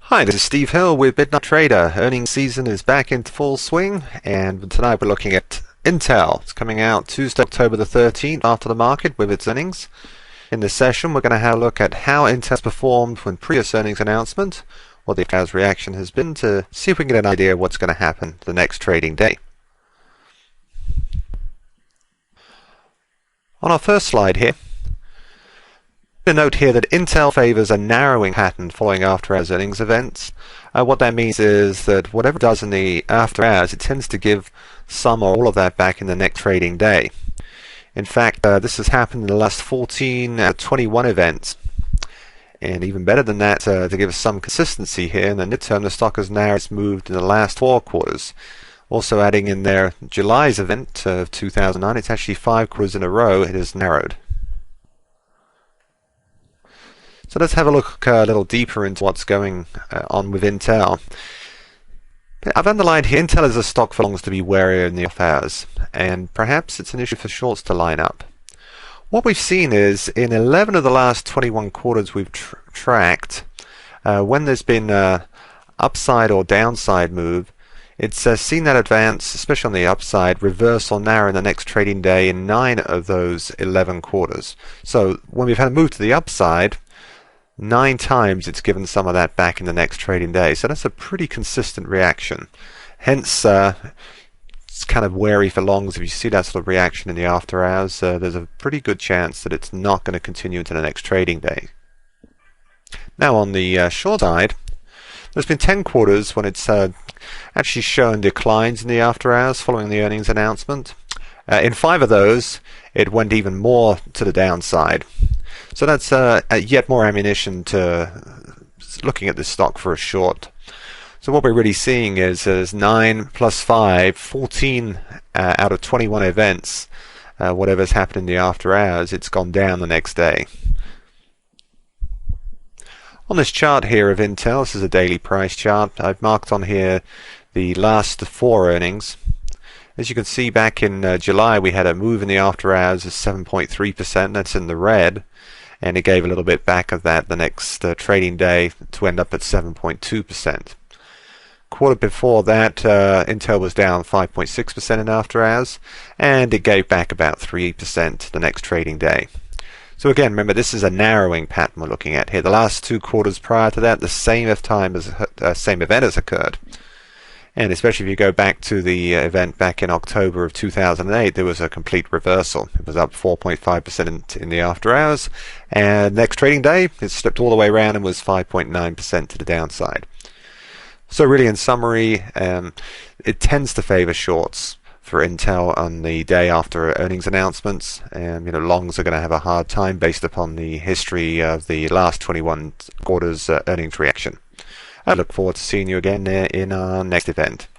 Hi, this is Steve Hill with Midnight Trader. Earnings season is back into full swing, and tonight we're looking at Intel. It's coming out Tuesday, October the 13th after the market with its earnings. In this session, we're going to have a look at how Intel's performed when previous earnings announcement, what the Intel's reaction has been, to see if we can get an idea of what's going to happen the next trading day. On our first slide here, a note here that Intel favors a narrowing pattern following after-hours earnings events. What that means is that whatever it does in the after-hours, it tends to give some or all of that back in the next trading day. In fact, this has happened in the last 14 out of 21 events. And even better than that, to give us some consistency here, in the near term, the stock has narrowed moved in the last 4 quarters. Also adding in there July's event of 2009, it's actually 5 quarters in a row it has narrowed. So let's have a look a little deeper into what's going on with Intel. I've underlined here, Intel is a stock for longs to be wary in the off hours, and perhaps it's an issue for shorts to line up. What we've seen is in 11 of the last 21 quarters we've tracked, when there's been an upside or downside move, it's seen that advance, especially on the upside, reverse or narrow in the next trading day in 9 of those 11 quarters. So when we've had a move to the upside, 9 times it's given some of that back in the next trading day. So that's a pretty consistent reaction. Hence, it's kind of wary for longs. If you see that sort of reaction in the after hours, there's a pretty good chance that it's not going to continue into the next trading day. Now on the short side, there's been 10 quarters when it's actually shown declines in the after hours following the earnings announcement. In 5 of those, it went even more to the downside. So that's yet more ammunition to looking at this stock for a short. So what we're really seeing is 9 plus 5, 14 out of 21 events, whatever's happened in the after hours, it's gone down the next day. On this chart here of Intel, this is a daily price chart. I've marked on here the last 4 earnings. As you can see, back in July we had a move in the after hours of 7.3%, that's in the red, and it gave a little bit back of that the next trading day to end up at 7.2%. Quarter before that, Intel was down 5.6% in after hours, and it gave back about 3% the next trading day. So again, remember, this is a narrowing pattern we're looking at here. The last 2 quarters prior to that, the same event has occurred. And especially if you go back to the event back in October of 2008, there was a complete reversal. It was up 4.5% in the after hours, and next trading day it slipped all the way around and was 5.9% to the downside. So really, in summary, it tends to favor shorts for Intel on the day after earnings announcements, and longs are going to have a hard time based upon the history of the last 21 quarters earnings reaction. I look forward to seeing you again in our next event.